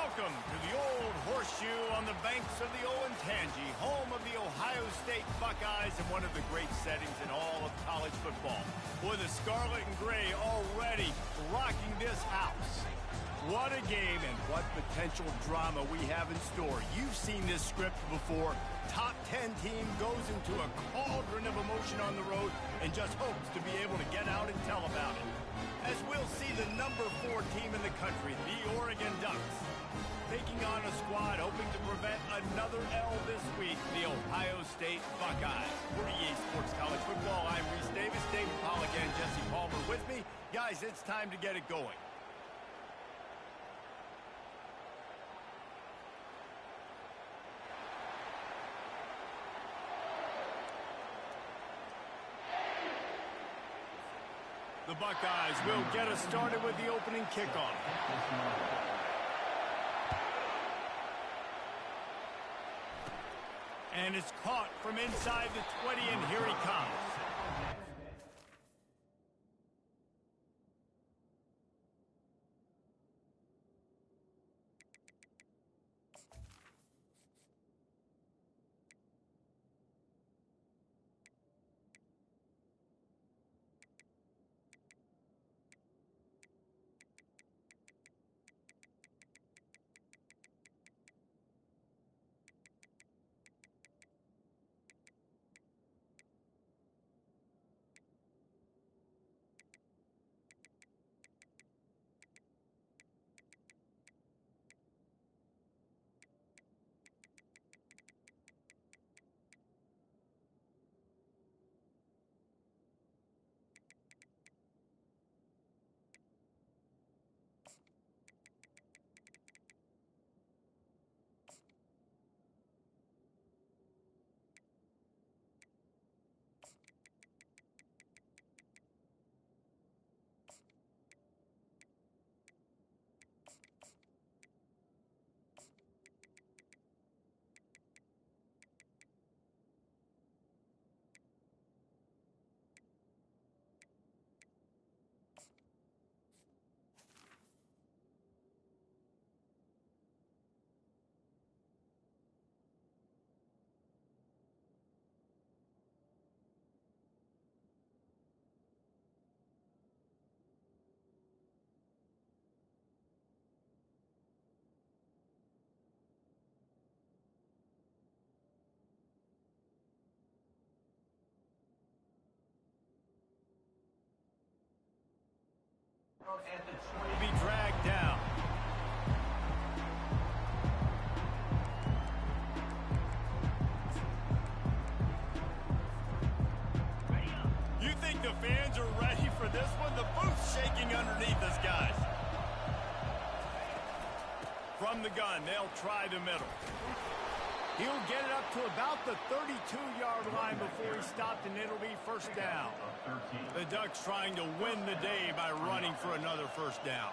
Welcome to the Old Horseshoe on the banks of the Olentangy, home of the Ohio State Buckeyes and one of the great settings in all of college football. Boy, the Scarlet and Gray already rocking this house. What a game and what potential drama we have in store. You've seen this script before. Top 10 team goes into a cauldron of emotion on the road and just hopes to be able to get out and tell about it. As we'll see the number 4 team in the country, the Oregon Ducks, taking on a squad hoping to prevent another L this week, the Ohio State Buckeyes. For EA Sports College Football, I'm Reese Davis, David Pollack, and Jesse Palmer with me. Guys, it's time to get it going. The Buckeyes will get us started with the opening kickoff. And it's caught from inside the 20, and here he comes. Will be dragged down. You think the fans are ready for this one? The booth's shaking underneath us, guys. From the gun, they'll try the middle. He'll get it up to about the 32-yard line before he's stopped, and it'll be first down. The Ducks trying to win the day by running for another first down.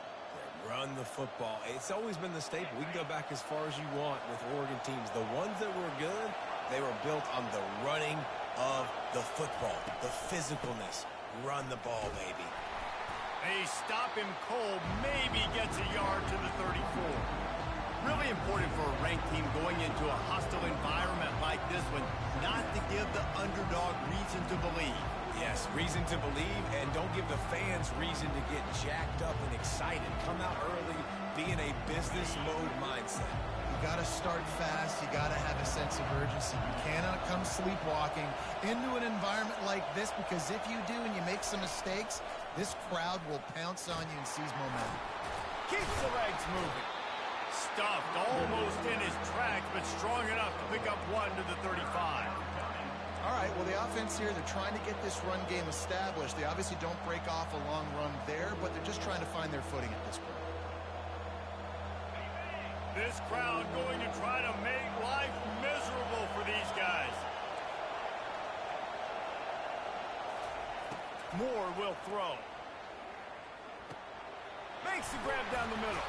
Run the football. It's always been the staple. We can go back as far as you want with Oregon teams. The ones that were good, they were built on the running of the football, the physicalness. Run the ball, baby. They stop him cold, maybe gets a yard to the 34. Really important for a ranked team going into a hostile environment like this one, not to give the underdog reason to believe. Yes, reason to believe, and don't give the fans reason to get jacked up and excited. Come out early, be in a business mode mindset. You got to start fast. You got to have a sense of urgency. You cannot come sleepwalking into an environment like this, because if you do and you make some mistakes, this crowd will pounce on you and seize momentum. Keeps the legs moving. Stuffed almost in his tracks, but strong enough to pick up one to the 35. All right, well, the offense here, they're trying to get this run game established. They obviously don't break off a long run there, but they're just trying to find their footing at this point. This crowd going to try to make life miserable for these guys. Moore will throw. Makes the grab down the middle.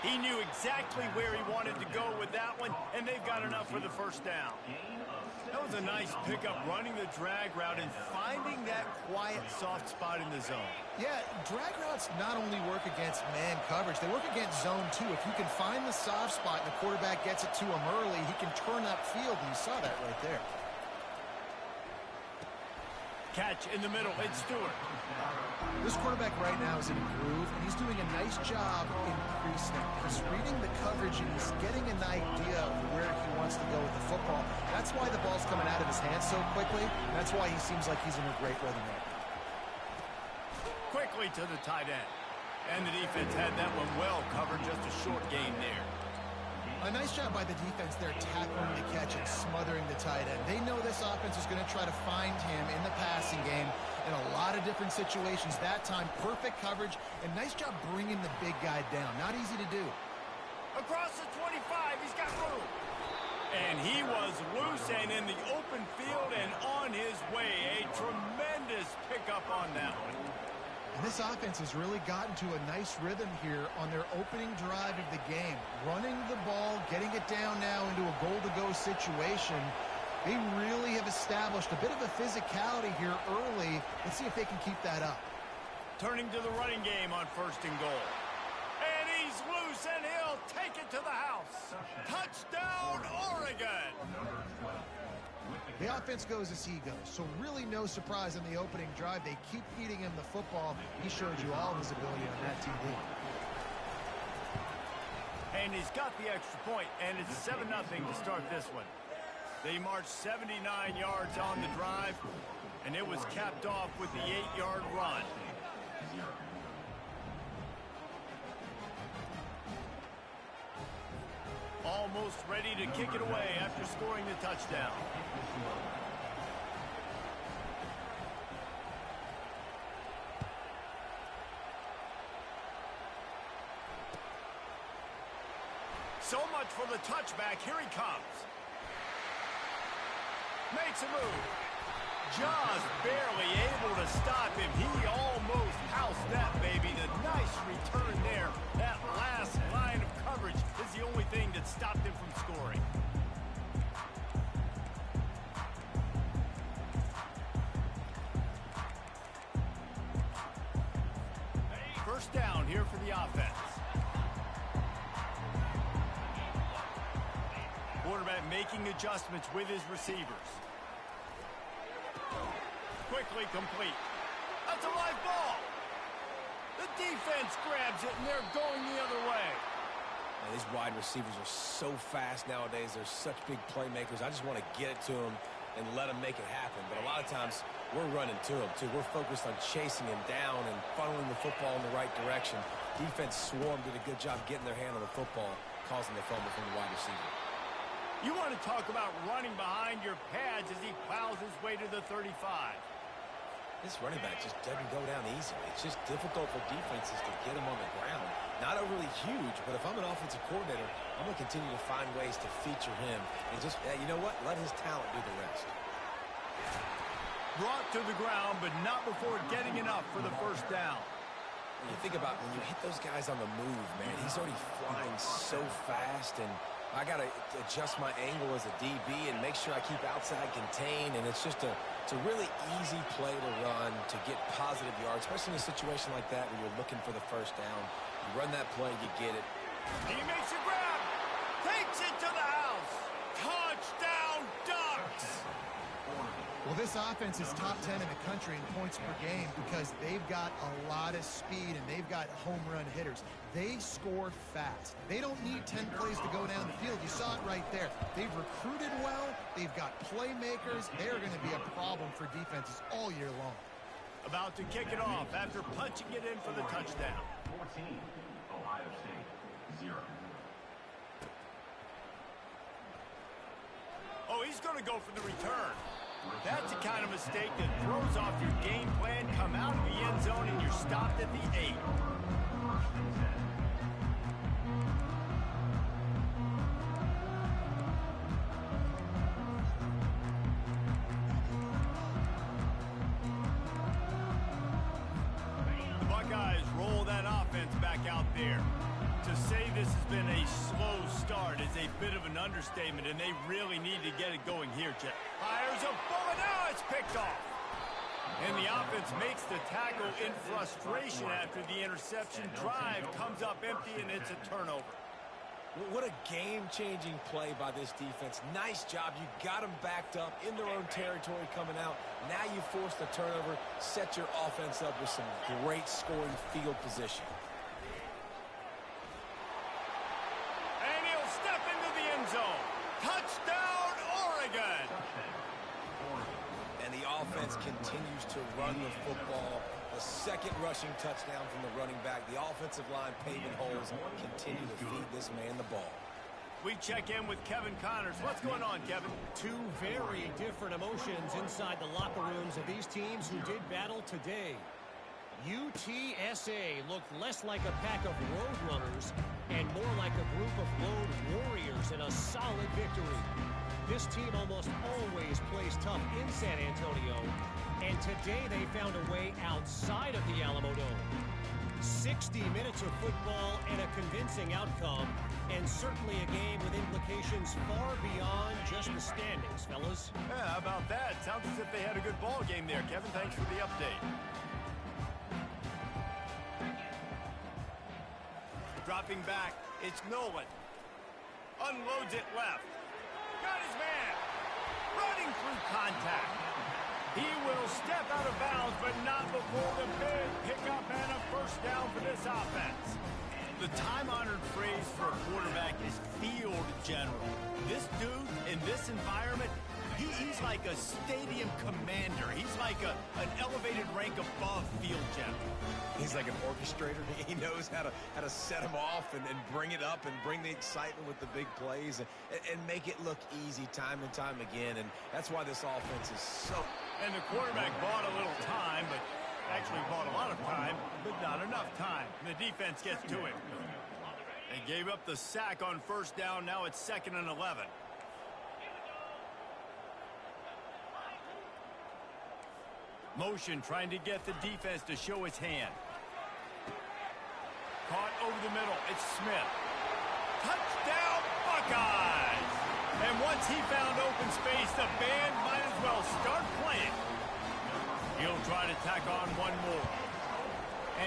He knew exactly where he wanted to go with that one, and they've got enough for the first down. That was a nice pickup, running the drag route and finding that quiet, soft spot in the zone. Yeah, drag routes not only work against man coverage, they work against zone too. If you can find the soft spot and the quarterback gets it to him early, he can turn upfield, and you saw that right there. Catch in the middle, it's Stewart. This quarterback right now is in a groove, and he's doing a nice job in pre-snap. He's reading the coverage, and he's getting an idea of where he wants to go with the football. That's why the ball's coming out of his hands so quickly. That's why he seems like he's in a great rhythm right now. Quickly to the tight end. And the defense had that one well covered, just a short gain there. A nice job by the defense there, tackling the catch and smothering the tight end. They know this offense is going to try to find him in the passing game in a lot of different situations. That time, perfect coverage, and nice job bringing the big guy down. Not easy to do. Across the 25, he's got room. And he was loose and in the open field and on his way. A tremendous pickup on that one. And this offense has really gotten to a nice rhythm here on their opening drive of the game. Running the ball, getting it down now into a goal-to-go situation. They really have established a bit of a physicality here early. Let's see if they can keep that up. Turning to the running game on 1st and goal. And he's loose, and he'll take it to the house. Touchdown, Oregon! The offense goes as he goes, so really no surprise in the opening drive. They keep feeding him the football. He showed you all his ability on that TV. And he's got the extra point, and it's 7-0 to start this one. They marched 79 yards on the drive, and it was capped off with the 8-yard run. Almost ready to kick it away after scoring the touchdown. So much for the touchback. Here he comes. Makes a move. Just barely able to stop him. He almost housed that baby. The nice return there. That last line of coverage is the only thing that stopped him from scoring. First down here for the offense. Quarterback making adjustments with his receivers. Quickly complete. That's a live ball. The defense grabs it, and they're going the other way. Man, these wide receivers are so fast nowadays. They're such big playmakers. I just want to get it to them and let them make it happen. But a lot of times, we're running to them, too. We're focused on chasing him down and funneling the football in the right direction. Defense swarmed, did a good job getting their hand on the football, causing the fumble from the wide receiver. You want to talk about running behind your pads as he plows his way to the 35. This running back just doesn't go down easily. It's just difficult for defenses to get him on the ground. Not overly huge, but if I'm an offensive coordinator, I'm going to continue to find ways to feature him. And just, you know what? Let his talent do the rest. Brought to the ground, but not before getting enough for the first down. When you think about when you hit those guys on the move, man, he's already flying so fast, and I got to adjust my angle as a DB and make sure I keep outside contained, and it's just a really easy play to run to get positive yards, especially in a situation like that where you're looking for the first down. You run that play, you get it. He makes a grab, takes it to the house. Touchdown, Ducks! Well, this offense is top 10 in the country in points per game because they've got a lot of speed and they've got home run hitters. They score fast. They don't need 10 plays to go down the field. You saw it right there. They've recruited well. They've got playmakers. They're going to be a problem for defenses all year long. About to kick it off after punching it in for the touchdown. 14, Ohio State, 0. Oh, he's going to go for the return. That's the kind of mistake that throws off your game plan. Come out of the end zone and you're stopped at the 8. The Buckeyes roll that offense back out there. To To say this has been a slow start is a bit of an understatement, and they really need to get it going here, Jeff. Fires a bullet, now it's picked off. And the offense makes the tackle in frustration after the interception. Drive comes up empty, and it's a turnover. What a game-changing play by this defense. Nice job. You got them backed up in their own territory coming out. Now you force the turnover, set your offense up with some great scoring field position. And he'll step into the end zone. Touchdown, Oregon! And the offense continues to run the football. The second rushing touchdown from the running back. The offensive line paving holes, continue to feed this man the ball. We check in with Kevin Connors. What's going on, Kevin? Two very different emotions inside the locker rooms of these teams who did battle today. UTSA looked less like a pack of road runners and more like a group of road warriors in a solid victory. This team almost always plays tough in San Antonio, and today they found a way outside of the Alamo Dome. 60 minutes of football and a convincing outcome, and certainly a game with implications far beyond just the standings, fellas. Yeah, how about that? Sounds as if they had a good ball game there, Kevin. Thanks for the update. Dropping back, it's Nolan. Unloads it left. Got his man. Running through contact. He will step out of bounds, but not before the big pickup and a first down for this offense. The time-honored phrase for a quarterback is field general. This dude, in this environment, he's like a stadium commander. He's like an elevated rank above field general. He's like an orchestrator. He knows how to set him off and bring it up and bring the excitement with the big plays and make it look easy time and time again. And that's why this offense is so... And the quarterback bought a little time, but actually bought a lot of time, but not enough time. The defense gets to him. They gave up the sack on first down. Now it's 2nd and 11. Motion trying to get the defense to show its hand. Caught over the middle. It's Smith. Touchdown, Buckeyes! And once he found open space, the band might as well start playing. He'll try to tack on one more.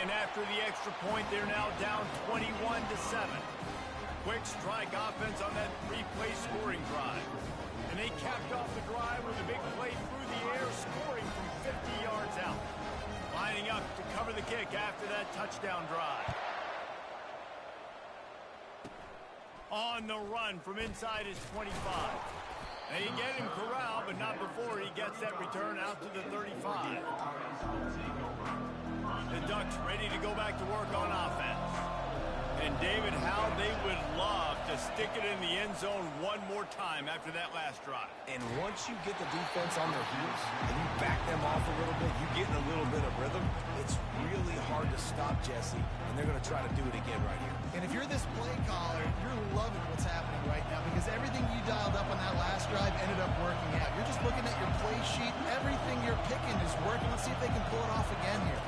And after the extra point, they're now down 21-7. Quick strike offense on that 3-play scoring drive. And they capped off the drive with a big play through the air, scoring from 50 yards out. Lining up to cover the kick after that touchdown drive. On the run from inside his 25. They get him corralled, but not before he gets that return out to the 35. The Ducks ready to go back to work on offense. And David, how they would love to stick it in the end zone one more time after that last drive. And once you get the defense on their heels and you back them off a little bit, you get in a little bit of rhythm, it's really hard to stop Jesse, and they're going to try to do it again right here. And if you're this play caller, you're loving what's happening right now because everything you dialed up on that last drive ended up working out. You're just looking at your play sheet. Everything you're picking is working. Let's see if they can pull it off again here.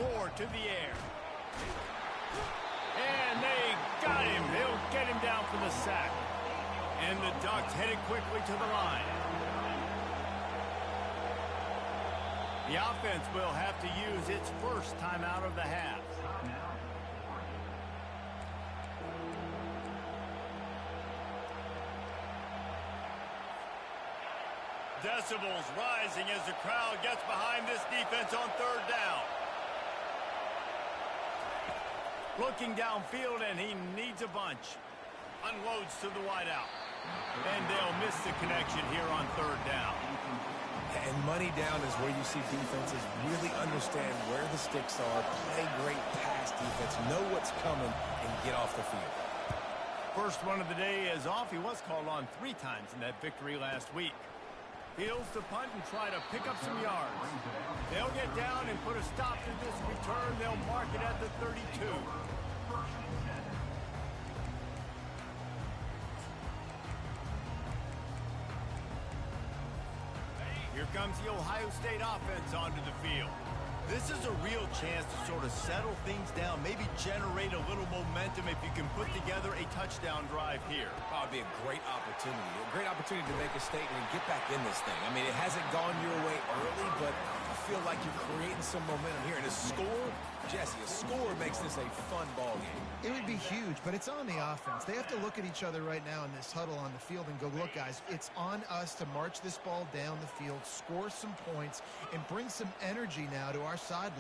Moore to the air. And they got him. They'll get him down for the sack. And the Ducks headed quickly to the line. The offense will have to use its first timeout of the half. Decibels rising as the crowd gets behind this defense on third down. Looking downfield, and he needs a bunch. Unloads to the wideout. And they'll miss the connection here on third down. And money down is where you see defenses really understand where the sticks are, play great pass defense, know what's coming, and get off the field. First one of the day is off. He was called on 3 times in that victory last week. Fields to punt and try to pick up some yards. They'll get down and put a stop to this return. They'll mark it at the 32. Here comes the Ohio State offense onto the field. This is a real chance to sort of settle things down, maybe generate a little momentum if you can put together a touchdown drive here. Oh, it'd be a great opportunity to make a statement and get back in this thing. I mean, it hasn't gone your way early, but I feel like you're creating some momentum here. And a score, Jesse, a score makes this a fun ball game. It would be huge, but it's on the offense. They have to look at each other right now in this huddle on the field and go, look, guys, it's on us to march this ball down the field, score some points, and bring some energy now to our sideline.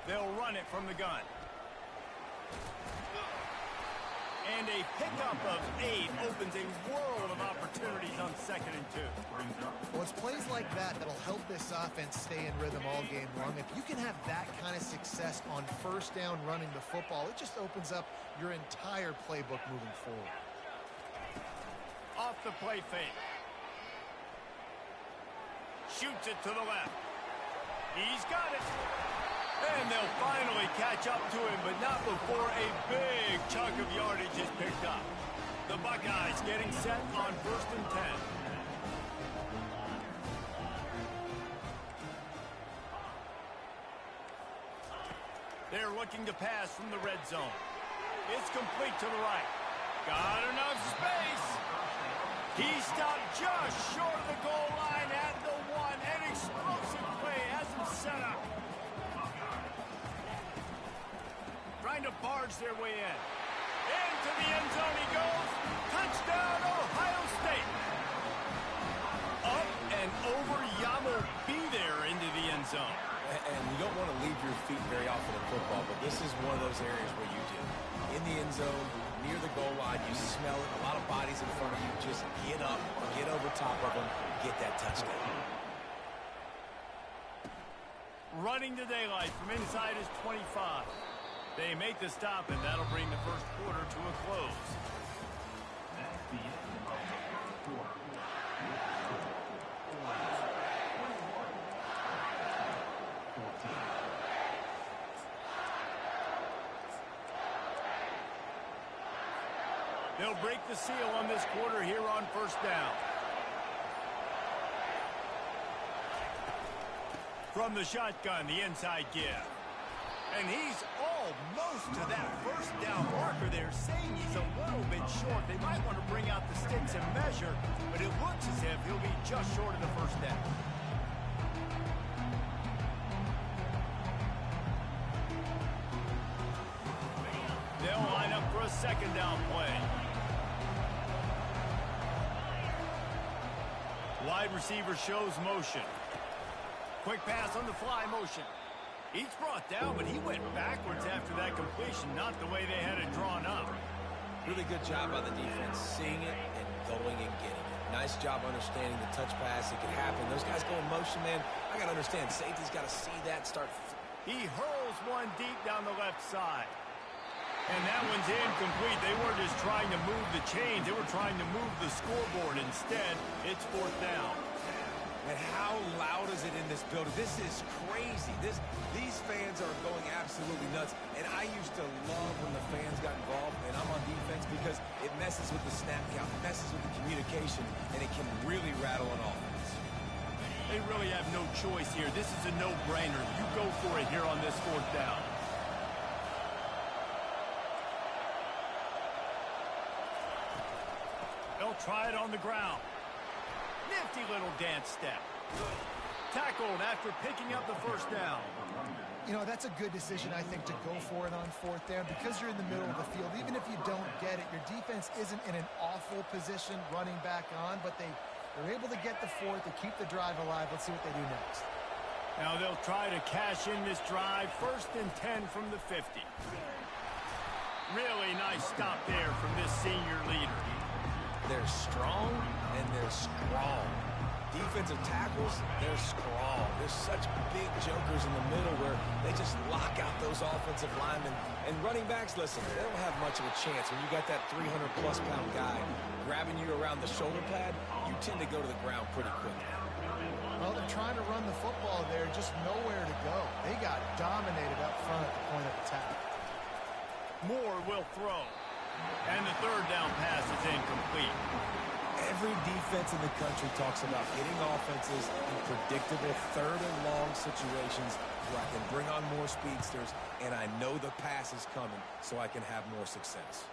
They'll run it from the gun. And a pickup of 8 opens a world of opportunities on 2nd and 2. Well, it's plays like that that'll help this offense stay in rhythm all game long. If you can have that kind of success on 1st down running the football, it just opens up your entire playbook moving forward. Off the play fake. Shoots it to the left. He's got it. And they'll finally catch up to him, but not before a big chunk of yardage is picked up. The Buckeyes getting set on 1st and 10. They're looking to pass from the red zone. It's complete to the right. Got enough space. He stopped just short of the goal line at the 1. An explosive play has him set up. Trying to barge their way in. Into the end zone he goes. Touchdown, Ohio State. Up and over Yamo be there into the end zone. And you don't want to leave your feet very often in football, but this is one of those areas where you do. In the end zone, near the goal line, you smell it. A lot of bodies in front of you. Just get up, get over top of them, get that touchdown. Running to daylight from inside his 25. They make the stop, and that'll bring the first quarter to a close. That's the end of the quarter. They'll break the seal on this quarter here on 1st down. From the shotgun, the inside give. And he's almost to that 1st down marker there, saying he's a little bit short. They might want to bring out the sticks and measure, but it looks as if he'll be just short of the 1st down. They'll line up for a 2nd down play. Wide receiver shows motion. Quick pass on the fly motion. He's brought down, but he went backwards after that completion, not the way they had it drawn up. Really good job by the defense, seeing it and going and getting it. Nice job understanding the touch pass. It could happen. Those guys go in motion, man. I got to understand, safety's got to see that start. He hurls one deep down the left side. And that one's incomplete. They weren't just trying to move the chains. They were trying to move the scoreboard. Instead, it's 4th down. And how loud is it in this building? This is crazy. These fans are going absolutely nuts. And I used to love when the fans got involved, and I'm on defense, because it messes with the snap count, it messes with the communication, and it can really rattle an offense. They really have no choice here. This is a no-brainer. You go for it here on this 4th down. They'll try it on the ground. Nifty little dance step. Tackled after picking up the 1st down. You know, that's a good decision, I think, to go for it on 4th down, because you're in the middle of the field. Even if you don't get it, your defense isn't in an awful position running back on, but they're able to get the 4th to keep the drive alive. Let's see what they do next. Now they'll try to cash in this drive. 1st and 10 from the 50. Really nice stop there from this senior leader. They're strong, and they're strong. Defensive tackles, they're strong. There's such big jokers in the middle where they just lock out those offensive linemen. And running backs, listen, they don't have much of a chance. When you got that 300-plus pound guy grabbing you around the shoulder pad, you tend to go to the ground pretty quickly. Well, they're trying to run the football there, just nowhere to go. They got dominated up front at the point of attack. Moore will throw. And the 3rd down pass is incomplete. Every defense in the country talks about getting offenses in predictable third and long situations where I can bring on more speedsters and I know the pass is coming so I can have more success.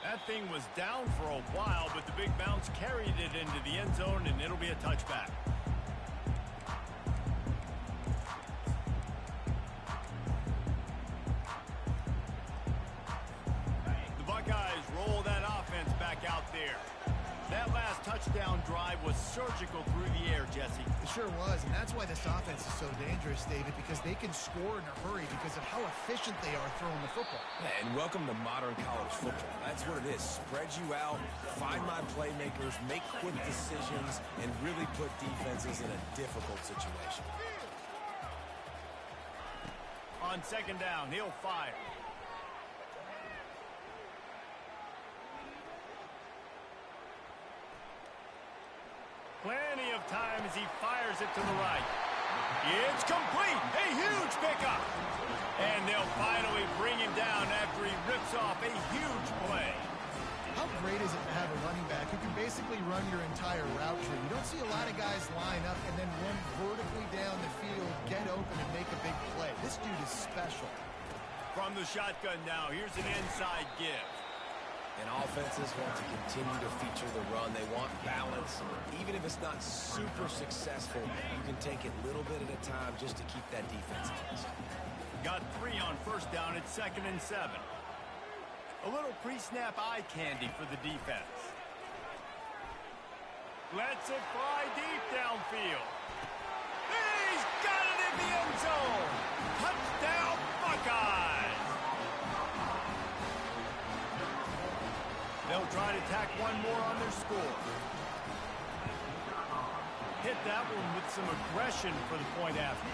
That thing was down for a while, but the big bounce carried it into the end zone, and it'll be a touchback. The Buckeyes roll that offense back out there. That last touchdown drive was surgical through the air, Jesse. It sure was, and that's why this offense is so dangerous, David, because they can score in a hurry because of how efficient they are throwing the football. Yeah, and welcome to modern college football. That's what it is. Spread you out, find my playmakers, make quick decisions, and really put defenses in a difficult situation. On second down, he'll fire. Plenty of time as he fires it to the right. It's complete. A huge pickup. And they'll finally bring him down after he rips off a huge play. How great is it to have a running back who can basically run your entire route tree? You don't see a lot of guys line up and then run vertically down the field, get open, and make a big play. This dude is special. From the shotgun now, here's an inside give. And offenses want to continue to feature the run. They want balance. Even if it's not super successful, you can take it a little bit at a time just to keep that defense honest. Got 3 on first down at 2nd and 7. A little pre-snap eye candy for the defense. Lets it fly deep downfield. He's got it in the end zone. Touchdown, Buckeyes. They'll try to tack one more on their score. Hit that one with some aggression for the point after.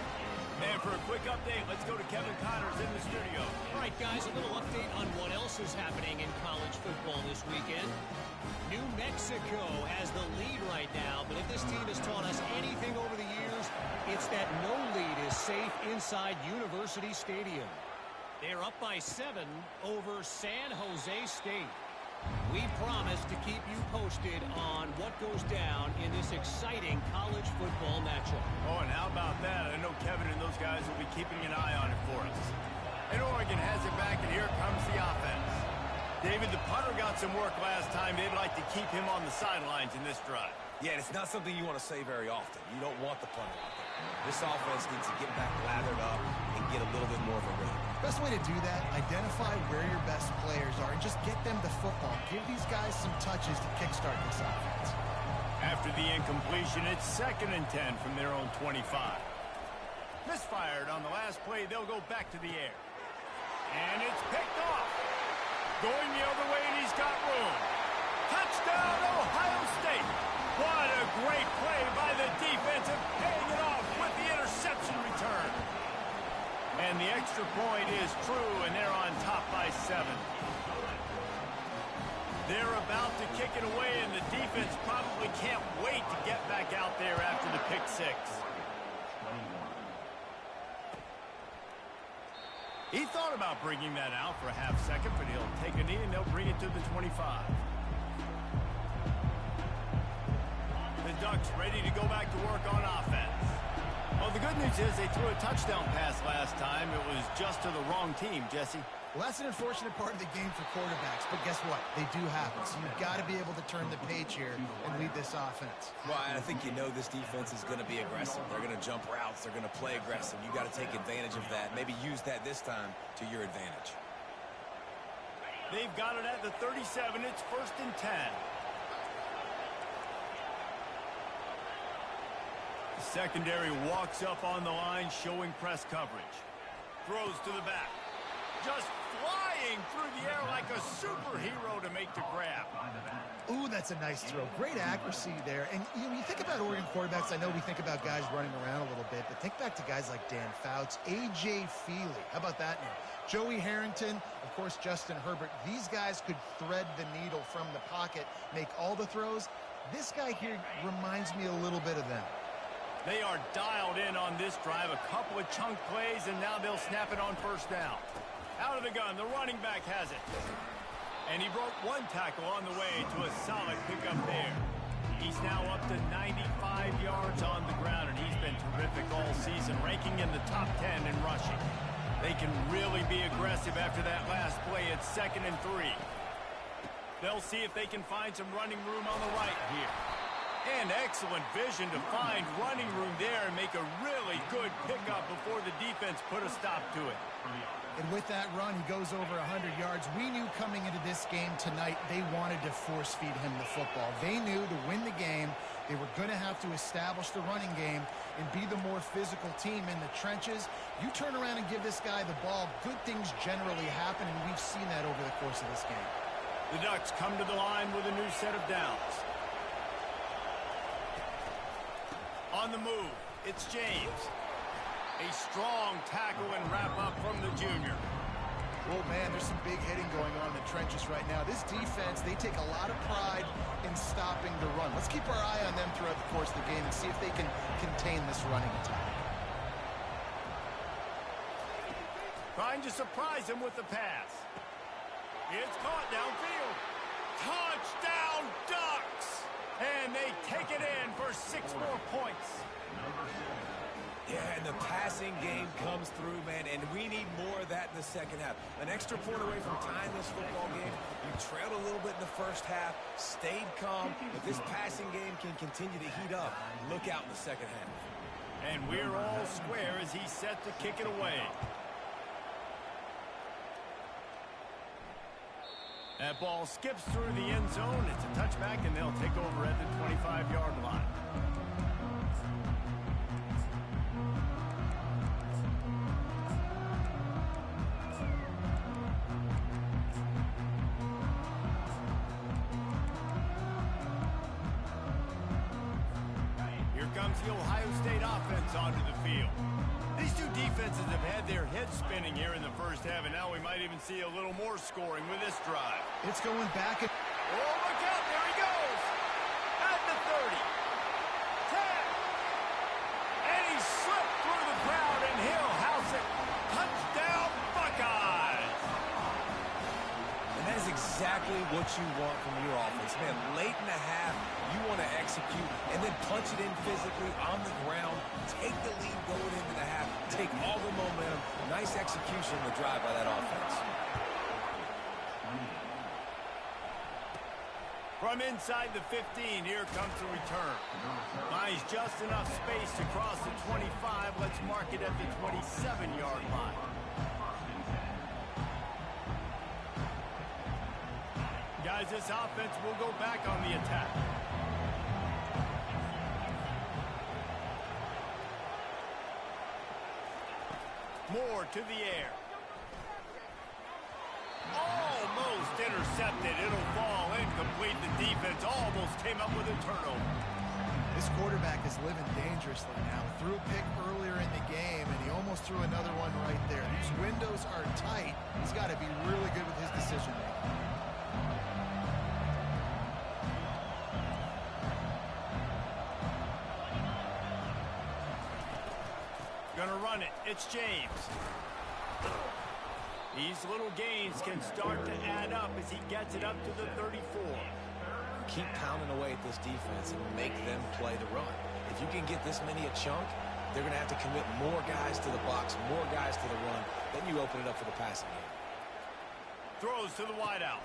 And for a quick update, let's go to Kevin Connors in the studio. All right, guys, a little update on what else is happening in college football this weekend. New Mexico has the lead right now, but if this team has taught us anything over the years, it's that no lead is safe inside University Stadium. They're up by 7 over San Jose State. We promise to keep you posted on what goes down in this exciting college football matchup. Oh, and how about that? I know Kevin and those guys will be keeping an eye on it for us. And Oregon has it back, and here comes the offense. David, the punter got some work last time. They'd like to keep him on the sidelines in this drive. Yeah, it's not something you want to say very often. You don't want the punter out there. This offense needs to get back lathered up and get a little bit more of a rhythm. Best way to do that, identify where your best players are and just get them the football. Give these guys some touches to kickstart this offense. After the incompletion, it's 2nd and 10 from their own 25. Misfired on the last play, they'll go back to the air. And it's picked off. Going the other way, and he's got room. Touchdown, Ohio State. What a great play by the defensive, paying it off with the interception return. And the extra point is true, and they're on top by 7. They're about to kick it away, and the defense probably can't wait to get back out there after the pick 6. He thought about bringing that out for a half second, but he'll take a knee, and they'll bring it to the 25. The Ducks ready to go back to work on offense. Well, the good news is they threw a touchdown pass last time. It was just to the wrong team, Jesse. Well, that's an unfortunate part of the game for quarterbacks, but guess what? They do happen, so you've got to be able to turn the page here and lead this offense. Well, and I think you know this defense is going to be aggressive. They're going to jump routes. They're going to play aggressive. You got to take advantage of that. Maybe use that this time to your advantage. They've got it at the 37. It's 1st and 10. The secondary walks up on the line, showing press coverage. Throws to the back. Just flying through the air like a superhero to make the grab. Ooh, that's a nice throw. Great accuracy there. And you think about Oregon quarterbacks, I know we think about guys running around a little bit, but think back to guys like Dan Fouts, A.J. Feely. How about that name? Joey Harrington, of course, Justin Herbert. These guys could thread the needle from the pocket, make all the throws. This guy here reminds me a little bit of them. They are dialed in on this drive. A couple of chunk plays, and now they'll snap it on 1st down. Out of the gun, the running back has it. And he broke one tackle on the way to a solid pickup there. He's now up to 95 yards on the ground, and he's been terrific all season, ranking in the top 10 in rushing. They can really be aggressive after that last play. It's 2nd and 3. They'll see if they can find some running room on the right here. And excellent vision to find running room there and make a really good pickup before the defense put a stop to it. And with that run, he goes over 100 yards. We knew coming into this game tonight they wanted to force-feed him the football. They knew to win the game, they were going to have to establish the running game and be the more physical team in the trenches. You turn around and give this guy the ball, good things generally happen, and we've seen that over the course of this game. The Ducks come to the line with a new set of downs. On the move, it's James. A strong tackle and wrap-up from the junior. Well, man, there's some big hitting going on in the trenches right now. This defense, they take a lot of pride in stopping the run. Let's keep our eye on them throughout the course of the game and see if they can contain this running attack. Trying to surprise him with the pass. It's caught downfield. Touchdown, Ducks! And they take it in for 6 more points. Yeah, and the passing game comes through, man, and we need more of that in the second half. An extra point away from tying this football game. You trailed a little bit in the first half, stayed calm, but this passing game can continue to heat up. Look out in the second half. And we're all square as he's set to kick it away. That ball skips through the end zone. It's a touchback, and they'll take over at the 25-yard line. Here comes the Ohio State offense onto the field. These two defenses have had their heads spinning here in the first half, and now we might even see a little more scoring with this drive. It's going back. Oh, look out. There he goes. At the 30. 10. And he slipped through the crowd, and he'll house it. Touchdown, Buckeyes. And that is exactly what you want from your offense. Man, late in the half, you want to execute and then punch it in physically on the ground. Take the lead going into the half. Take all the momentum. Nice execution in the drive by that offense. From inside the 15, here comes the return. Finds just enough space to cross the 25. Let's mark it at the 27-yard line. Guys, this offense will go back on the attack. Moore to the air. Almost intercepted. It'll fall incomplete. The defense almost came up with a turnover. This quarterback is living dangerously now. Threw a pick earlier in the game, and he almost threw another one right there. These windows are tight. He's got to be really good with his decision making. Gonna run it. It's James. These little gains can start to add up as he gets it up to the 34. Keep pounding away at this defense and make them play the run. If you can get this many a chunk, they're going to have to commit more guys to the box, more guys to the run. Then you open it up for the passing game. Throws to the wideout.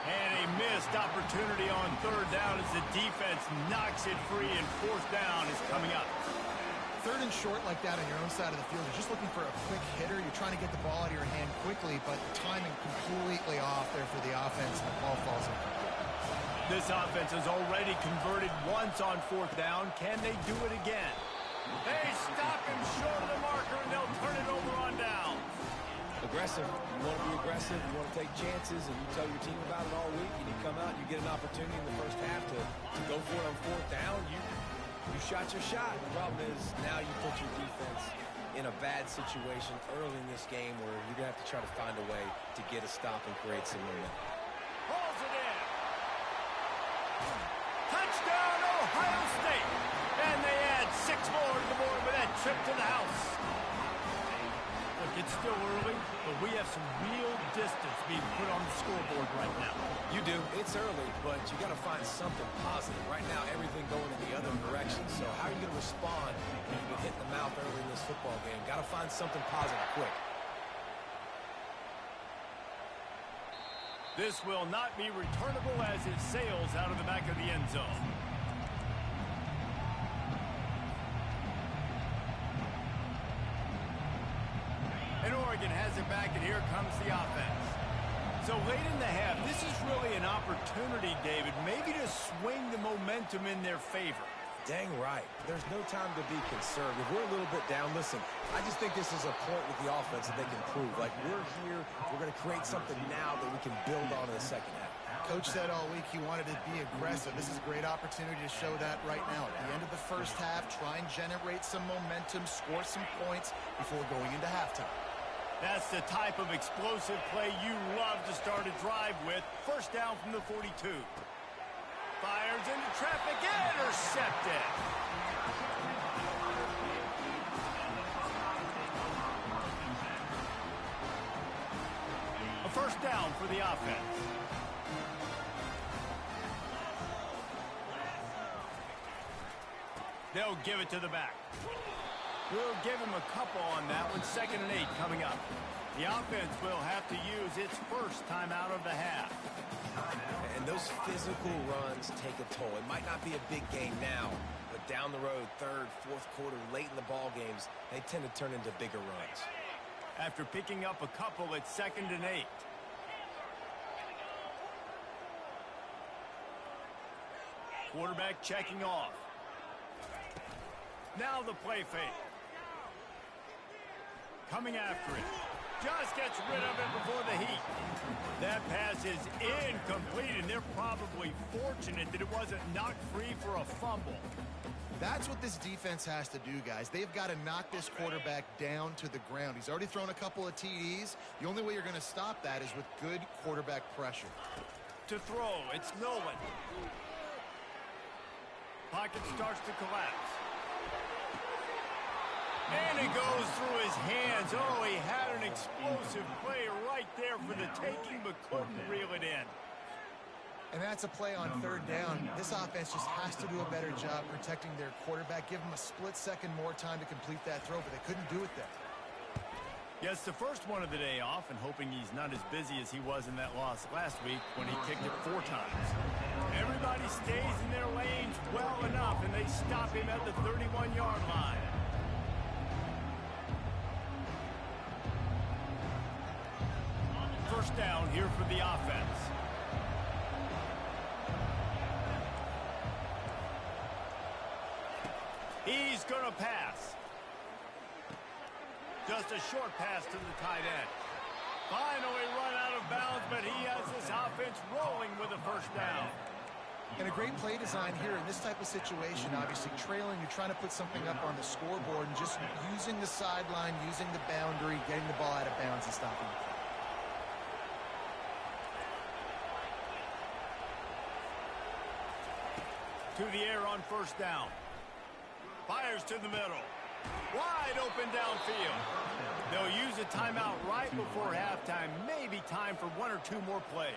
And a missed opportunity on 3rd down as the defense knocks it free, and 4th down is coming up. 3rd and short like that on your own side of the field, you're just looking for a quick hitter. You're trying to get the ball out of your hand quickly, but timing completely off there for the offense, and the ball falls incomplete. This offense has already converted once on 4th down. Can they do it again? They stop him short of the marker, and they'll turn it over on down. Aggressive. You want to be aggressive. You want to take chances, and you tell your team about it all week, and you come out and you get an opportunity in the first half to go for it on 4th down. You shot your shot. The problem is now you put your defense in a bad situation early in this game where you're going to have to try to find a way to get a stop and create some momentum. Pulls it in. Touchdown, Ohio State. And they add 6 more to the board with that trip to the house. Look, it's still early, but we have some real distance being put on the scoreboard right now. You do. It's early, but you got to find something positive. Right now, everything going in the other direction. So how are you going to respond when you get hit in the mouth early in this football game? Got to find something positive quick. This will not be returnable as it sails out of the back of the end zone. And Oregon has it back, and here comes the offense. So late in the half, this is really an opportunity, David, maybe to swing the momentum in their favor. Dang right. There's no time to be conservative. We're a little bit down. Listen, I just think this is a point with the offense that they can prove. Like, we're here. We're going to create something now that we can build on in the second half. Coach said all week he wanted to be aggressive. This is a great opportunity to show that right now. At the end of the first half, try and generate some momentum, score some points before going into halftime. That's the type of explosive play you love to start a drive with. First down from the 42. Fires into traffic, intercepted. A first down for the offense. They'll give it to the back. We'll give him a couple on that one. 2nd and 8 coming up. The offense will have to use its first timeout of the half. And those physical runs take a toll. It might not be a big game now, but down the road, 3rd, 4th quarter, late in the ball games, they tend to turn into bigger runs. After picking up a couple, it's 2nd and 8. Quarterback checking off. Now the play fake. Coming after it. Just gets rid of it before the heat. That pass is incomplete, and they're probably fortunate that it wasn't knocked free for a fumble. That's what this defense has to do, guys. They've got to knock this quarterback down to the ground. He's already thrown a couple of TDs. The only way you're going to stop that is with good quarterback pressure. To throw, it's Nolan. Pocket starts to collapse. And it goes through his hands. Oh, he had an explosive play right there for the taking, but couldn't reel it in. And that's a play on 3rd down. This offense just has to do a better job protecting their quarterback. Give him a split second more time to complete that throw, but they couldn't do it there. Yes, the first one of the day off, and hoping he's not as busy as he was in that loss last week when he kicked it 4 times. Everybody stays in their lanes well enough, and they stop him at the 31-yard line. First down here for the offense. He's going to pass. Just a short pass to the tight end. Finally run out of bounds, but he has this offense rolling with a first down. And a great play design here in this type of situation. Obviously trailing, you're trying to put something up on the scoreboard, and just using the sideline, using the boundary, getting the ball out of bounds and stopping it. To the air on first down. Fires to the middle. Wide open downfield. They'll use a timeout right before halftime. Maybe time for 1 or 2 more plays.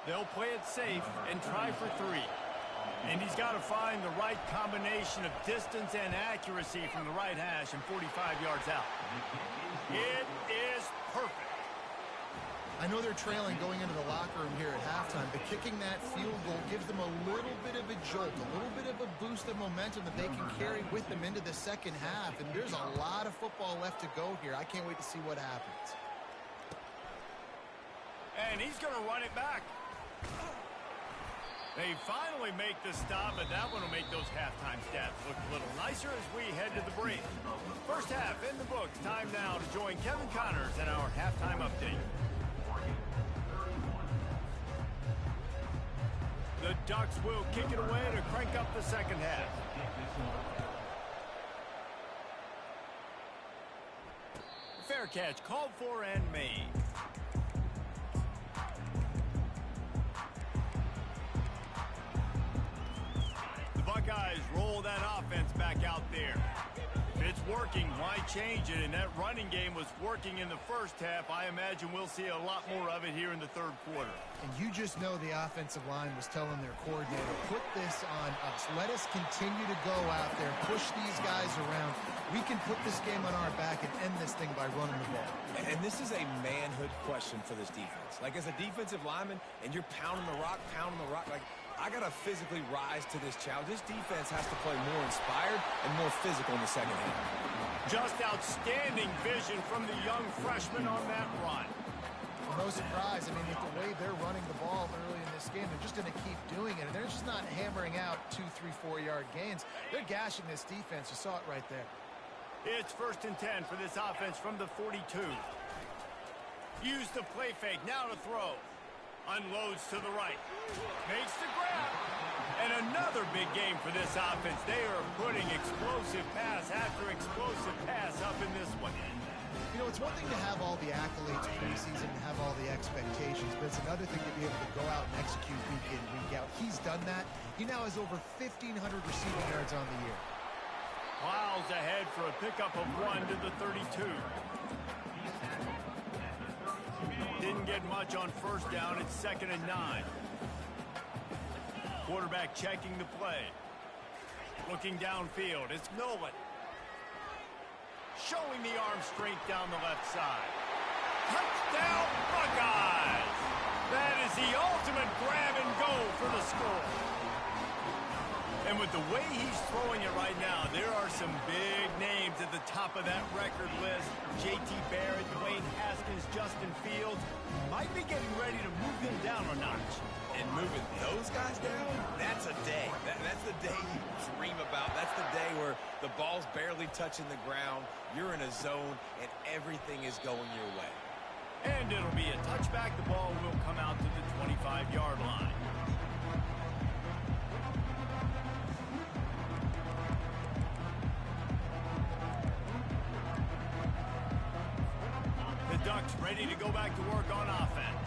They'll play it safe and try for 3. And he's got to find the right combination of distance and accuracy from the right hash and 45 yards out. It is perfect. I know they're trailing going into the locker room here at halftime, but kicking that field goal gives them a little bit of a jolt, a little bit of a boost of momentum that they can carry with them into the second half. And there's a lot of football left to go here. I can't wait to see what happens. And he's going to run it back. They finally make the stop, but that one will make those halftime stats look a little nicer as we head to the break. First half in the books. Time now to join Kevin Connors in our halftime update. The Ducks will kick it away to crank up the second half. Fair catch called for and made. working. Why change it? And that running game was working in the first half. I imagine we'll see a lot more of it here in the third quarter. And you just know the offensive line was telling their coordinator, put this on us. Let us continue to go out there, push these guys around. We can put this game on our back and end this thing by running the ball. And this is a manhood question for this defense. Like, as a defensive lineman, and you're pounding the rock, like, I got to physically rise to this challenge. This defense has to play more inspired and more physical in the second half. Just outstanding vision from the young freshman on that run. Well, no surprise. I mean, with the way they're running the ball early in this game, they're just going to keep doing it. And they're just not hammering out 2, 3, 4-yard gains. They're gashing this defense. You saw it right there. It's 1st and 10 for this offense from the 42. Use the play fake. Now to throw. Unloads to the right. Makes the grab. And another big game for this offense. They are putting explosive pass after explosive pass up in this one. You know, it's one thing to have all the accolades preseason and have all the expectations, but it's another thing to be able to go out and execute week in, week out. He's done that. He now has over 1,500 receiving yards on the year. Miles ahead for a pickup of 1 to the 32. Didn't get much on first down. It's 2nd and 9. Quarterback checking the play. Looking downfield. It's Nolan. Showing the arm strength down the left side. Touchdown, Buckeyes! That is the ultimate grab and go for the score. And with the way he's throwing it right now, there are some big names at the top of that record list. J.T. Barrett, Dwayne Haskins, Justin Fields might be getting ready to move him down a notch. And moving those guys down, that's a day. That's the day you dream about. That's the day where the ball's barely touching the ground, you're in a zone, and everything is going your way. And it'll be a touchback. The ball will come out to the 25-yard line. The Ducks ready to go back to work on offense.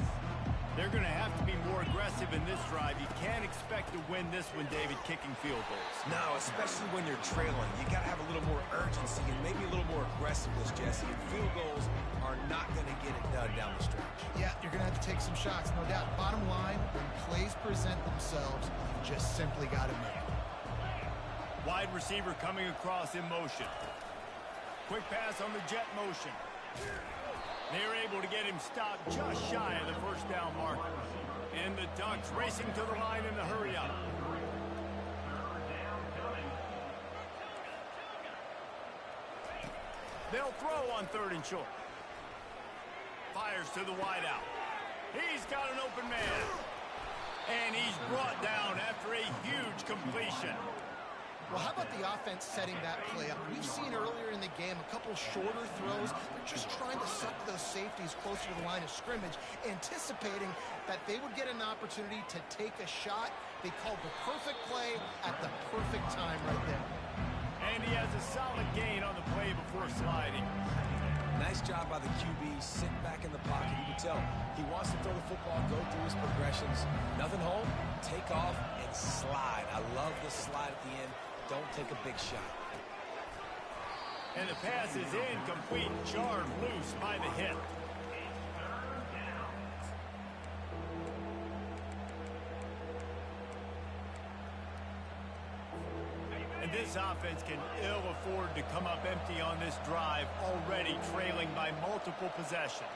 They're going to have to be more aggressive in this drive. You can't expect to win this one, David, kicking field goals. No, especially when you're trailing. You got to have a little more urgency and maybe a little more aggressiveness, Jesse. And field goals are not going to get it done down the stretch. Yeah, you're going to have to take some shots, no doubt. Bottom line, when plays present themselves, you just simply got to make them. Wide receiver coming across in motion. Quick pass on the jet motion. They're able to get him stopped just shy of the first down marker. And the Ducks racing to the line in the hurry-up. They'll throw on 3rd and short. Fires to the wideout. He's got an open man. And he's brought down after a huge completion. Well, how about the offense setting that play up? We've seen earlier in the game a couple shorter throws. They're just trying to suck those safeties closer to the line of scrimmage, anticipating that they would get an opportunity to take a shot. They called the perfect play at the perfect time right there. And he has a solid gain on the play before sliding. Nice job by the QB, sitting back in the pocket. You can tell he wants to throw the football, go through his progressions. Nothing home, take off, and slide. I love the slide at the end. Don't take a big shot. And the pass is incomplete, jarred loose by the hit. And this offense can ill afford to come up empty on this drive, already trailing by multiple possessions.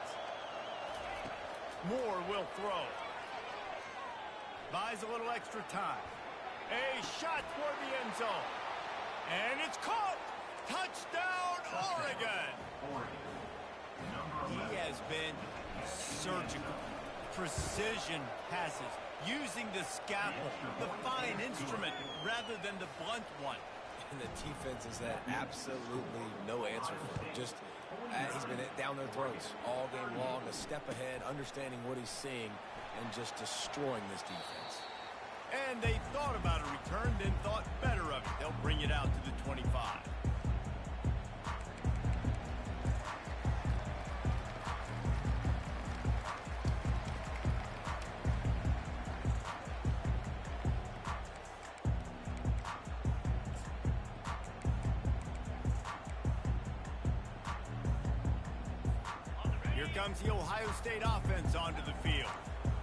Moore will throw. Buys a little extra time. A shot toward the end zone. And it's caught. Touchdown, Oregon. He has been surgical. Precision passes. Using the scalpel, the fine instrument, rather than the blunt one. And the defense has had absolutely no answer for him. Just, he's been down their throats all game long, a step ahead, understanding what he's seeing, and just destroying this defense. And they thought about a return, then thought better of it. They'll bring it out to the 25. comes the Ohio State offense onto the field.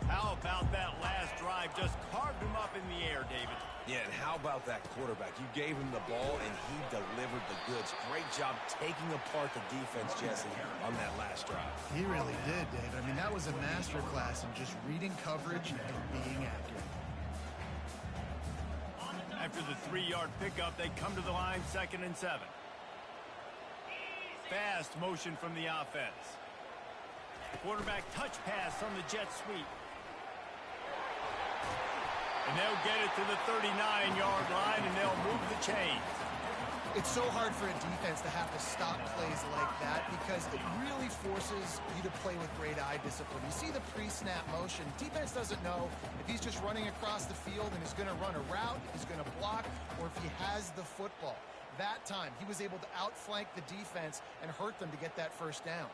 How about that last drive? Just carved him up in the air, David. Yeah, and how about that quarterback? You gave him the ball, and he delivered the goods. Great job taking apart the defense, Jesse, on that last drive. He really did, David. I mean, that was a masterclass in just reading coverage and being accurate. After the 3-yard pickup, they come to the line 2nd and 7. Fast motion from the offense. Quarterback touch pass on the jet sweep. And they'll get it to the 39-yard line, and they'll move the chains. It's so hard for a defense to have to stop plays like that because it really forces you to play with great eye discipline. You see the pre-snap motion. Defense doesn't know if he's just running across the field and is going to run a route, if he's going to block, or if he has the football. That time, he was able to outflank the defense and hurt them to get that first down.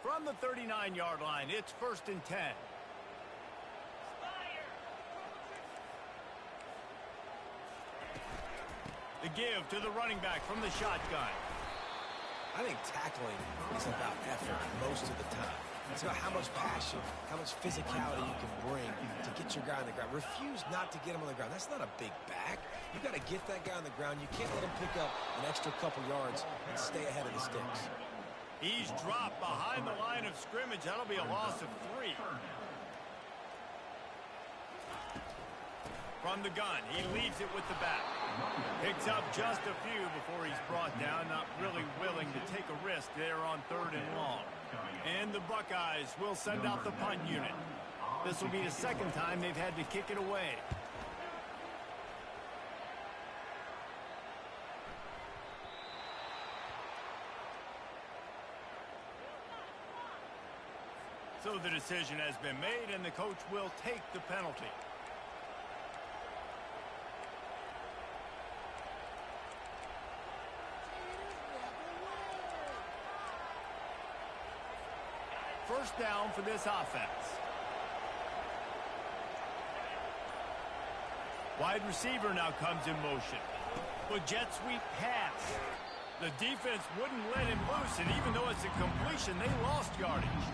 From the 39-yard line, it's 1st and 10. The give to the running back from the shotgun. I think tackling is about effort most of the time. It's about how much passion, how much physicality you can bring to get your guy on the ground. Refuse not to get him on the ground. That's not a big back. You got to get that guy on the ground. You can't let him pick up an extra couple yards and stay ahead of the sticks. He's dropped behind the line of scrimmage. That'll be a loss of 3. From the gun, he leaves it with the back. Picks up just a few before he's brought down. Not really willing to take a risk there on 3rd and long. And the Buckeyes will send out the punt unit. This will be the 2nd time they've had to kick it away. So the decision has been made, and the coach will take the penalty. First down for this offense. Wide receiver now comes in motion. With jet sweep pass. The defense wouldn't let him loose, and even though it's a completion, they lost yardage.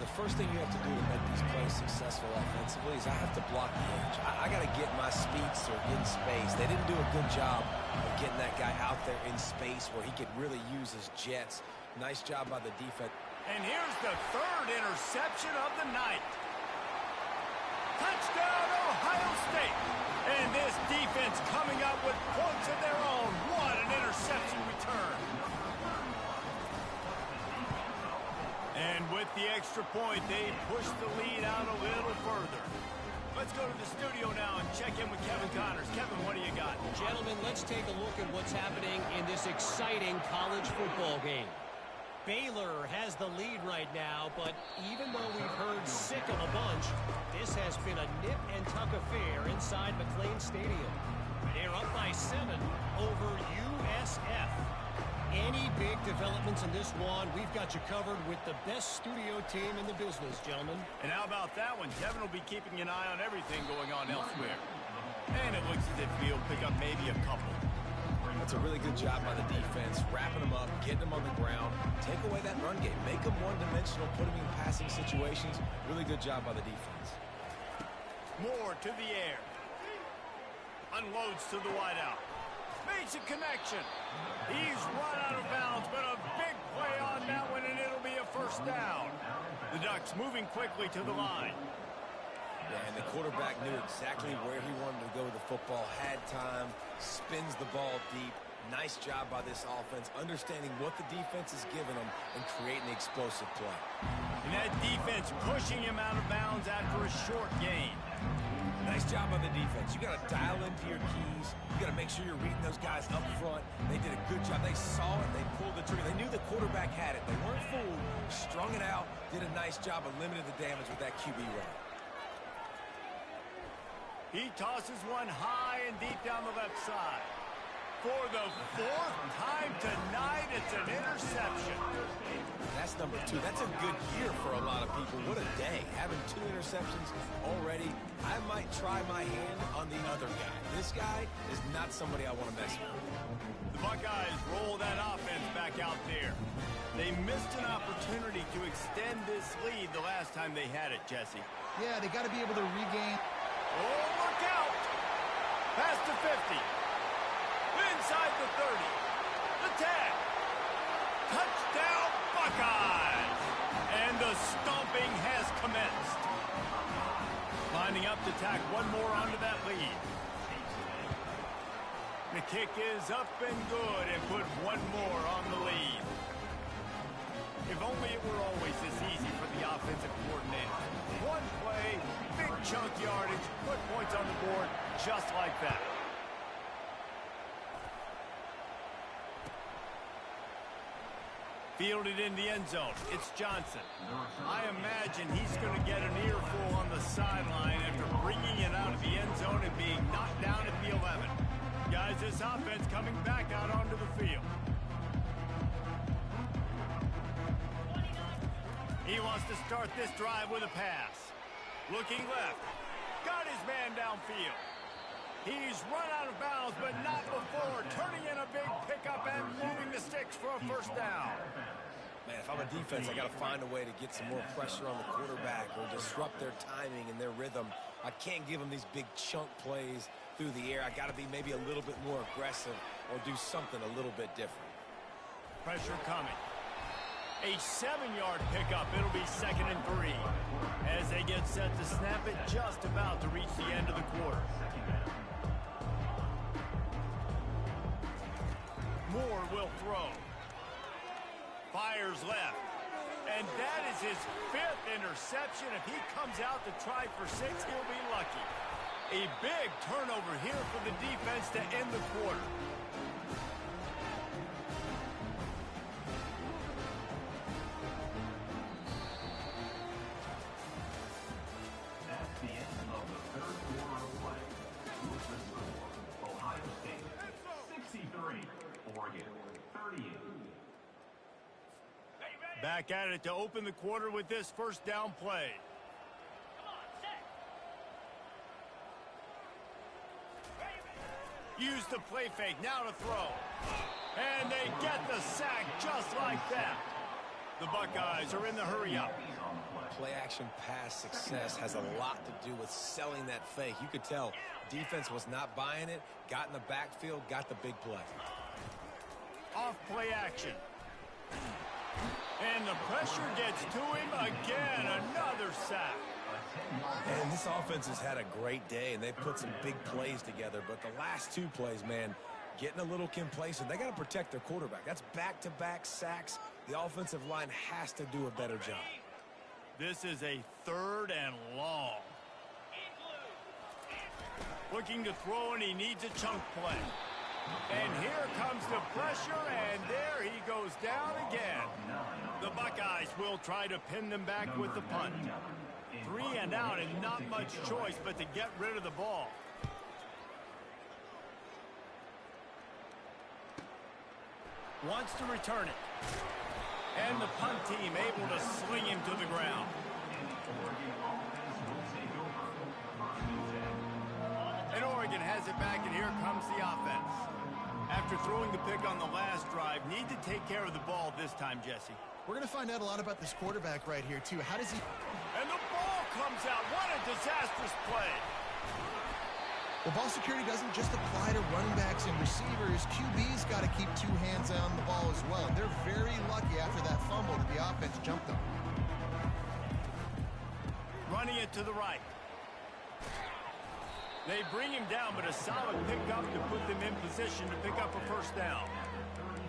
The first thing you have to do to make these plays successful offensively is I have to block the edge. I got to get my speedster in space. They didn't do a good job of getting that guy out there in space where he could really use his jets. Nice job by the defense. And here's the 3rd interception of the night. Touchdown, Ohio State. And this defense coming up with points of their own. What an interception return. And with the extra point, they push the lead out a little further. Let's go to the studio now and check in with Kevin Connors. Kevin, what do you got? Gentlemen, let's take a look at what's happening in this exciting college football game. Baylor has the lead right now, but even though we've heard sick of a bunch, this has been a nip-and-tuck affair inside McLean Stadium. They're up by 7 over USF. Any big developments in this one, we've got you covered with the best studio team in the business, gentlemen. And how about that one? Kevin will be keeping an eye on everything going on elsewhere. And it looks as if he'll pick up maybe a couple. That's a really good job by the defense, wrapping them up, getting them on the ground. Take away that run game. Make them one-dimensional, put them in passing situations. Really good job by the defense. More to the air. Unloads to the wideout. Makes a connection. He's run out of bounds, but a big play on that one, and it'll be a first down. The Ducks moving quickly to the line. Yeah, and the quarterback knew exactly where he wanted to go with the football, had time, spins the ball deep. Nice job by this offense, understanding what the defense is giving them and creating the explosive play. And that defense pushing him out of bounds after a short gain. Nice job by the defense. You got to dial into your keys. You got to make sure you're reading those guys up front. They did a good job. They saw it. They pulled the trigger. They knew the quarterback had it. They weren't fooled. Strung it out. Did a nice job of limiting the damage with that QB run. He tosses one high and deep down the left side. For the fourth time tonight, it's an interception. That's number 2. That's a good year for a lot of people. What a day. Having 2 interceptions already. I might try my hand on the other guy. This guy is not somebody I want to mess with. The Buckeyes roll that offense back out there. They missed an opportunity to extend this lead the last time they had it, Jesse. Yeah, they got to be able to regain. Oh, look out! Past the 50. Inside the 30. The 10. Touchdown, Buckeyes! And the stomping has commenced. Lining up to tack one more onto that lead. The kick is up and good and put one more on the lead. If only it were always this easy for the offensive coordinator. One play, big chunk yardage, put points on the board just like that. Fielded in the end zone. It's Johnson. I imagine he's going to get an earful on the sideline after bringing it out of the end zone and being knocked down at the 11. Guys, this offense coming back out onto the field. He wants to start this drive with a pass. Looking left. Got his man downfield. He's run out of bounds, but not before turning in a big pickup and moving the sticks for a first down. Man, if I'm a defense, I got to find a way to get some more pressure on the quarterback or disrupt their timing and their rhythm. I can't give them these big chunk plays through the air. I got to be maybe a little bit more aggressive or do something a little bit different. Pressure coming. A 7-yard pickup. It'll be 2nd and 3. As they get set to snap it, just about to reach the end of the quarter. Moore will throw. Fires left. And that is his 5th interception. If he comes out to try for 6, he'll be lucky. A big turnover here for the defense to end the quarter. That's the end of the third quarter of play. With the score, Ohio State 63, Oregon 38. Back at it to open the quarter with this first down play. Use the play fake, now to throw. And they get the sack just like that. The Buckeyes are in the hurry-up. Play-action pass success has a lot to do with selling that fake. You could tell defense was not buying it, got in the backfield, got the big play. Off play action. And the pressure gets to him again, another sack. And this offense has had a great day, and they've put some big plays together. But the last 2 plays, man, getting a little complacent. They got to protect their quarterback. That's back-to-back sacks. The offensive line has to do a better job. This is a 3rd and long. Looking to throw, and he needs a chunk play. And here comes the pressure, and there he goes down again. The Buckeyes will try to pin them back with the punt. 3 and out, and not much choice but to get rid of the ball. Wants to return it. And the punt team able to sling him to the ground. And Oregon has it back, and here comes the offense. After throwing the pick on the last drive, need to take care of the ball this time, Jesse. We're going to find out a lot about this quarterback right here, too. How does he... And the ball comes out. What a disastrous play. Well, ball security doesn't just apply to running backs and receivers. QB's got to keep 2 hands on the ball as well. And they're very lucky after that fumble that the offense jumped them. Running it to the right. They bring him down, but a solid pickup to put them in position to pick up a first down.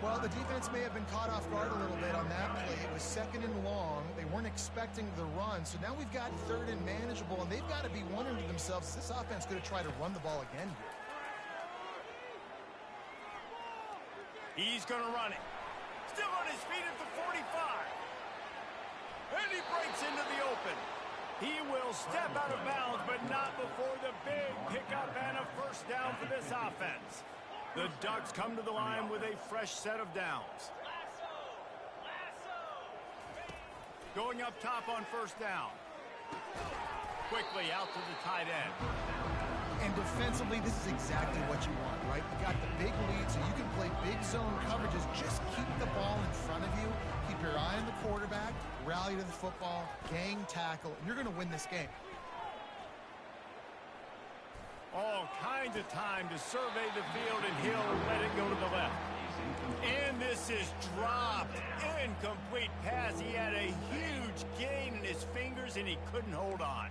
Well, the defense may have been caught off guard a little bit on that play. It was 2nd and long. They weren't expecting the run. So now we've got 3rd and manageable, and they've got to be wondering to themselves, is this offense going to try to run the ball again here? He's going to run it. Still on his feet at the 45. And he breaks into the open. He will step out of bounds, but not before the big pickup and a first down for this offense. The Ducks come to the line with a fresh set of downs. Going up top on first down. Quickly out to the tight end. And defensively, this is exactly what you want, right? You got the big lead, so you can play big zone coverages. Just keep the ball in front of you. Keep your eye on the quarterback. Rally to the football. Gang tackle. And you're going to win this game. All kinds of time to survey the field, and he'll let it go to the left. And this is dropped. Incomplete pass. He had a huge gain in his fingers, and he couldn't hold on.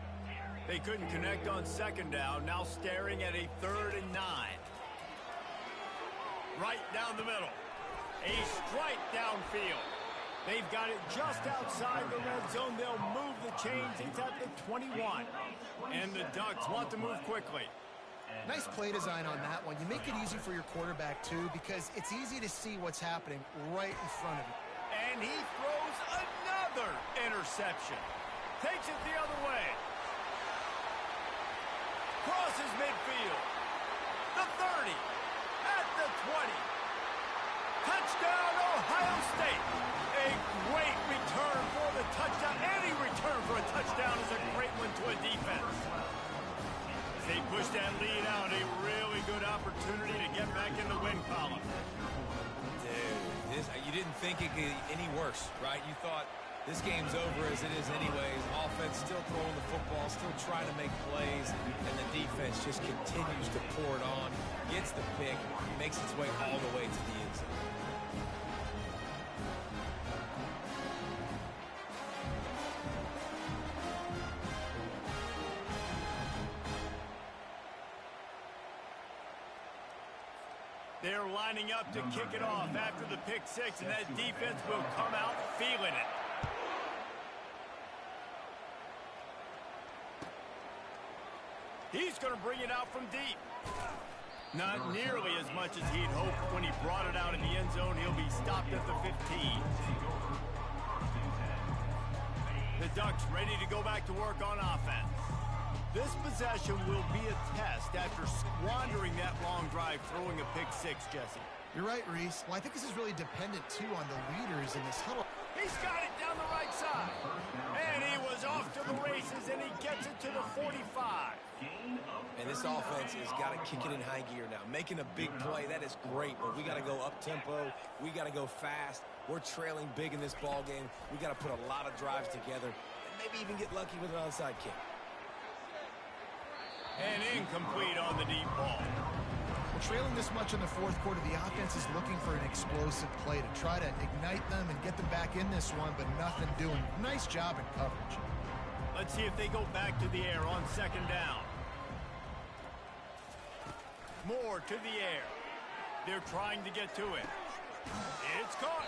They couldn't connect on second down. Now staring at a 3rd and 9. Right down the middle. A strike downfield. They've got it just outside the red zone. They'll move the chains. It's at the 21. And the Ducks want to move quickly. Nice play design on that one. You make it easy for your quarterback, too, because it's easy to see what's happening right in front of you. And he throws another interception. Takes it the other way. Crosses midfield. The 30. At the 20. Touchdown, Ohio State. A great return for the touchdown. Any return for a touchdown is a great one to a defense. They push that lead out. A really good opportunity to get back in the win column. Dude, you didn't think it could get any worse, right? You thought this game's over as it is anyways. Offense still throwing the football, still trying to make plays, and the defense just continues to pour it on, gets the pick, makes its way all the way to the end zone. They're lining up to kick it off after the pick six, and that defense will come out feeling it. He's going to bring it out from deep. Not nearly as much as he'd hoped when he brought it out in the end zone. He'll be stopped at the 15. The Ducks ready to go back to work on offense. This possession will be a test after squandering that long drive, throwing a pick six, Jesse. You're right, Reese. Well, I think this is really dependent, too, on the leaders in this huddle. He's got it down the right side. And he was off to the races, and he gets it to the 45. And this offense has got to kick it in high gear now. Making a big play, that is great, but we got to go up-tempo. We got to go fast. We're trailing big in this ball game. We got to put a lot of drives together and maybe even get lucky with an onside kick. And incomplete on the deep ball. Well, trailing this much in the fourth quarter, the offense is looking for an explosive play to try to ignite them and get them back in this one, but nothing doing. Nice job in coverage. Let's see if they go back to the air on second down. More to the air. They're trying to get to it. It's caught.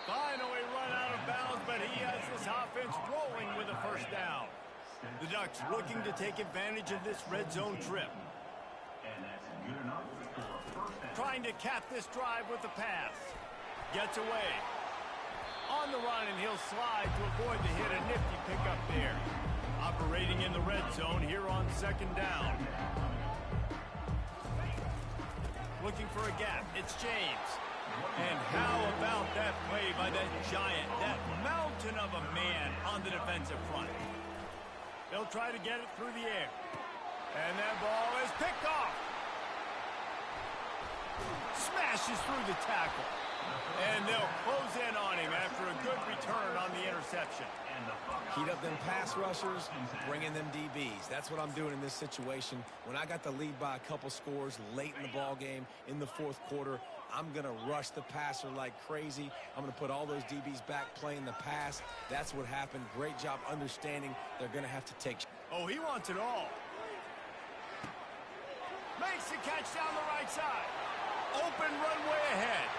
Finally run out of bounds, but he has this offense rolling with a first down. The Ducks looking to take advantage of this red zone trip. Trying to cap this drive with the pass. Gets away. On the run, and he'll slide to avoid the hit. A nifty pickup there. Operating in the red zone here on second down. Looking for a gap. It's James. And how about that play by that giant, that mountain of a man on the defensive front? They'll try to get it through the air. And that ball is picked off. Smashes through the tackle. And they'll close in on him after a good return on the interception. Heat up them pass rushers, bring in them DBs. That's what I'm doing in this situation. When I got the lead by a couple scores late in the ball game, in the fourth quarter, I'm going to rush the passer like crazy. I'm going to put all those DBs back playing the pass. That's what happened. Great job understanding they're going to have to take. Oh, he wants it all. Makes the catch down the right side. Open runway ahead.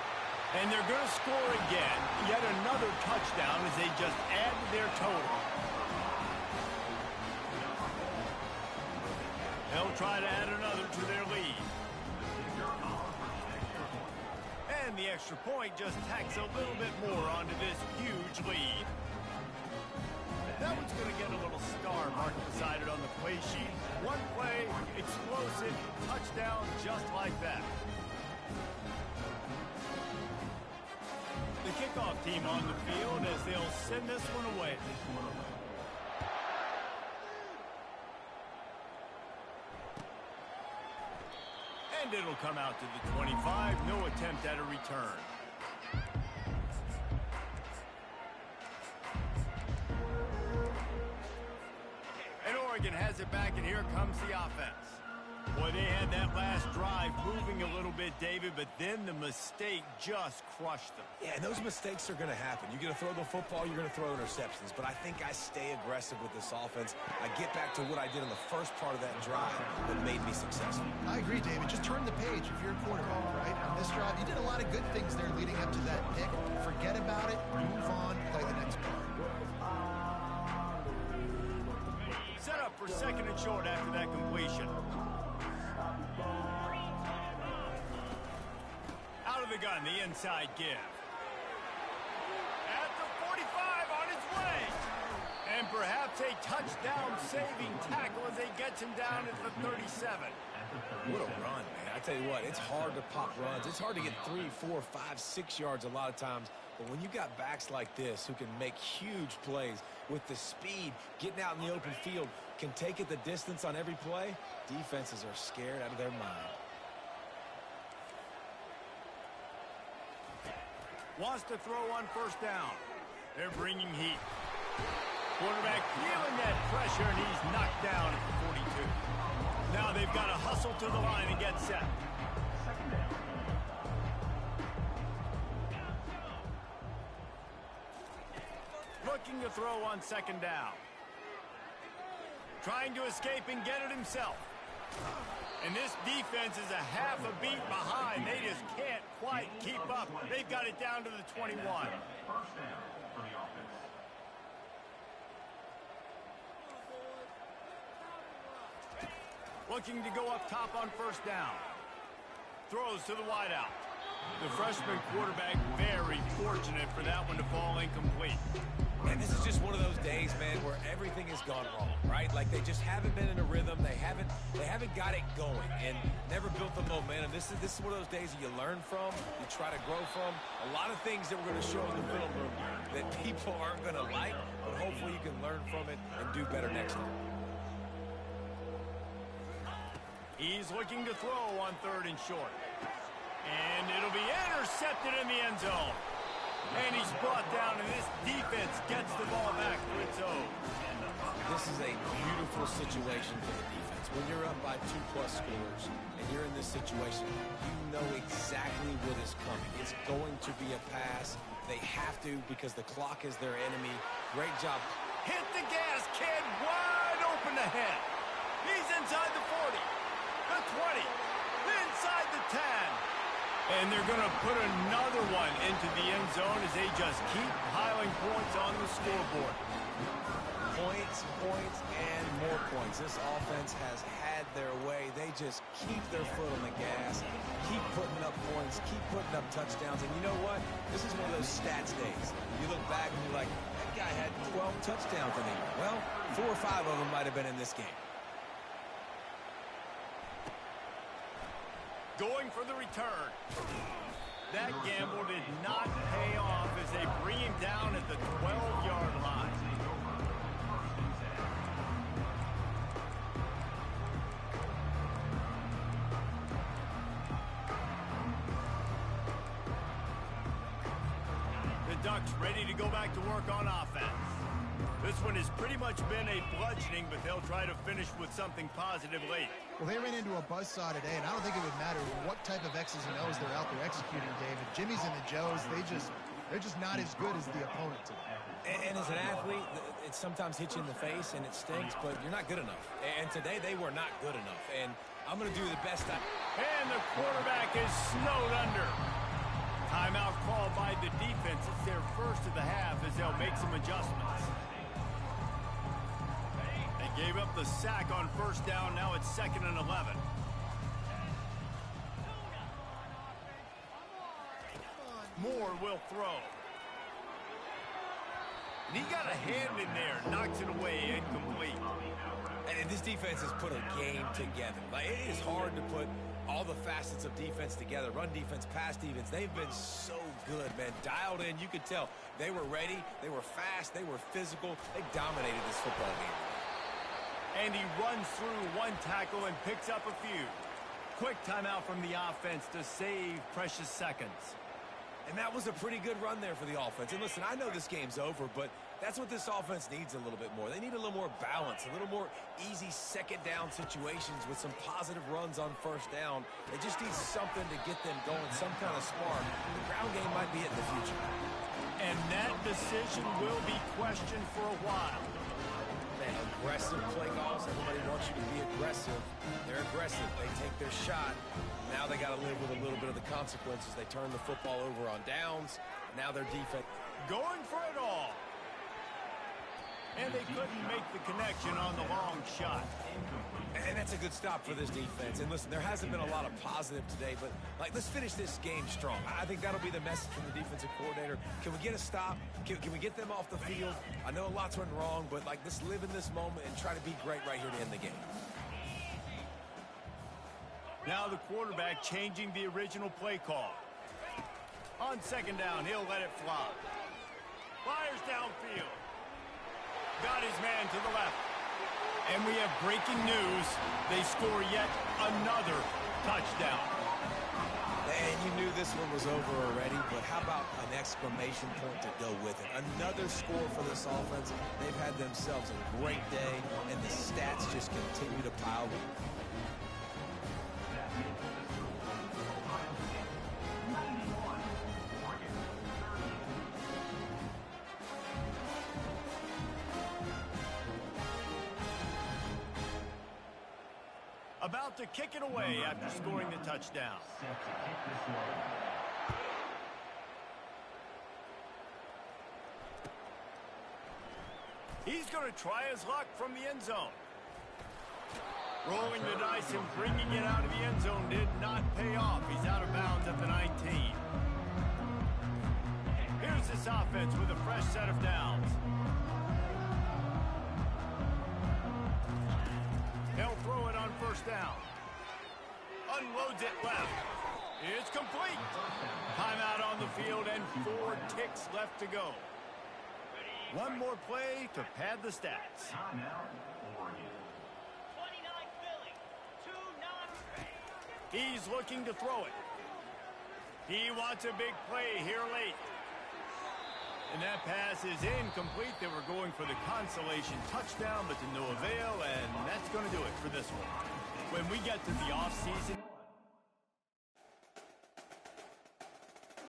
And they're going to score again. Yet another touchdown as they just add to their total. They'll try to add another to their lead. And the extra point just tacks a little bit more onto this huge lead. That one's going to get a little star mark beside it on the play sheet. One play, explosive, touchdown just like that. The kickoff team on the field as they'll send this one away. And it'll come out to the 25. No attempt at a return. And Oregon has it back, and here comes the offense. Boy, they had that last drive moving a little bit, David, but then the mistake just crushed them. Yeah, and those mistakes are going to happen. You're going to throw the football, you're going to throw interceptions. But I think I stay aggressive with this offense. I get back to what I did in the first part of that drive that made me successful. I agree, David. Just turn the page if you're a quarterback, right? On this drive, you did a lot of good things there leading up to that pick. Forget about it, move on, play the next part. Set up for second and short after that completion. Out of the gun, the inside give. At the 45, on his way. And perhaps a touchdown-saving tackle as he gets him down at the 37. What a run, man. I tell you what, it's hard to pop runs. It's hard to get 3, 4, 5, 6 yards a lot of times. But when you got backs like this who can make huge plays with the speed, getting out in the open field, can take it the distance on every play, defenses are scared out of their mind. Wants to throw on first down. They're bringing heat. Quarterback feeling that pressure, and he's knocked down at the 42. Now they've got to hustle to the line and get set. Looking to throw on second down. Trying to escape and get it himself. And this defense is a half a beat behind. They just can't quite keep up. They've got it down to the 21. First down for the offense. Looking to go up top on first down. Throws to the wideout. The freshman quarterback very fortunate for that one to fall incomplete. And this is just one of those days, man, where everything has gone wrong, right? Like they just haven't been in a rhythm. They haven't got it going and never built the momentum. This is one of those days that you learn from, you try to grow from. A lot of things that we're going to show in the film room that people aren't going to like, but hopefully you can learn from it and do better next time. He's looking to throw on third and short. And it'll be intercepted in the end zone. And he's brought down, and this defense gets the ball back to its own. This is a beautiful situation for the defense. When you're up by 2+ scores and you're in this situation, you know exactly what is coming. It's going to be a pass. They have to because the clock is their enemy. Great job. Hit the gas, kid. Wide open ahead. He's inside the 40, the 20, inside the 10. And they're going to put another one into the end zone as they just keep piling points on the scoreboard. Points, points, and more points. This offense has had their way. They just keep their foot on the gas, keep putting up points, keep putting up touchdowns. And you know what? This is one of those stats days. You look back and you're like, that guy had 12 touchdowns in the year. Well, 4 or 5 of them might have been in this game. Going for the return. That gamble did not pay off as they bring him down at the 12-yard line. The Ducks ready to go back to work on offense. This one has pretty much been a bludgeoning, but they'll try to finish with something positive late. Well, they ran into a buzzsaw today, and I don't think it would matter what type of X's and O's they're out there executing, David. Jimmy's and the Joes, they're just not as good as the opponent today. And as an athlete, it sometimes hits you in the face, and it stinks, but you're not good enough. And today, they were not good enough. And I'm going to do the best I can. And the quarterback is snowed under. Timeout called by the defense. It's their first of the half as they'll make some adjustments. They gave up the sack on first down. Now it's 2nd and 11. Moore will throw. And he got a hand in there, knocks it away, incomplete. And this defense has put a game together. Like, it is hard to put all the facets of defense together, run defense, pass defense. They've been so good, man. Dialed in, you could tell. They were ready, they were fast, they were physical. They dominated this football game. And he runs through one tackle and picks up a few. Quick timeout from the offense to save precious seconds. And that was a pretty good run there for the offense. And listen, I know this game's over, but that's what this offense needs a little bit more. They need a little more balance, a little more easy second down situations with some positive runs on first down. They just need something to get them going, some kind of spark. The ground game might be it in the future. And that decision will be questioned for a while. Man, aggressive play calls. Everybody wants you to be aggressive. They're aggressive. They take their shot. Now they got to live with a little bit of the consequences. They turn the football over on downs. Now their defense going for it all. And they couldn't make the connection on the long shot. And that's a good stop for this defense. And listen, there hasn't been a lot of positive today, but let's finish this game strong. I think that'll be the message from the defensive coordinator. Can we get a stop? Can we get them off the field? I know a lot's went wrong, but let's live in this moment and try to be great right here to end the game. Now the quarterback changing the original play call. On second down, he'll let it fly. Fires downfield. Got his man to the left. And we have breaking news. They score yet another touchdown. And you knew this one was over already, but how about an exclamation point to go with it? Another score for this offense. They've had themselves a great day, and the stats just continue to pile up. About to kick it away after scoring the touchdown. He's going to try his luck from the end zone. Rolling the dice and bringing it out of the end zone did not pay off. He's out of bounds at the 19. Here's this offense with a fresh set of downs. They'll throw it on first down. Unloads it left. It's complete. Timeout on the field and 4 ticks left to go. One more play to pad the stats. He's looking to throw it. He wants a big play here late. And that pass is incomplete. They were going for the consolation touchdown, but to no avail, and that's going to do it for this one. When we get to the offseason...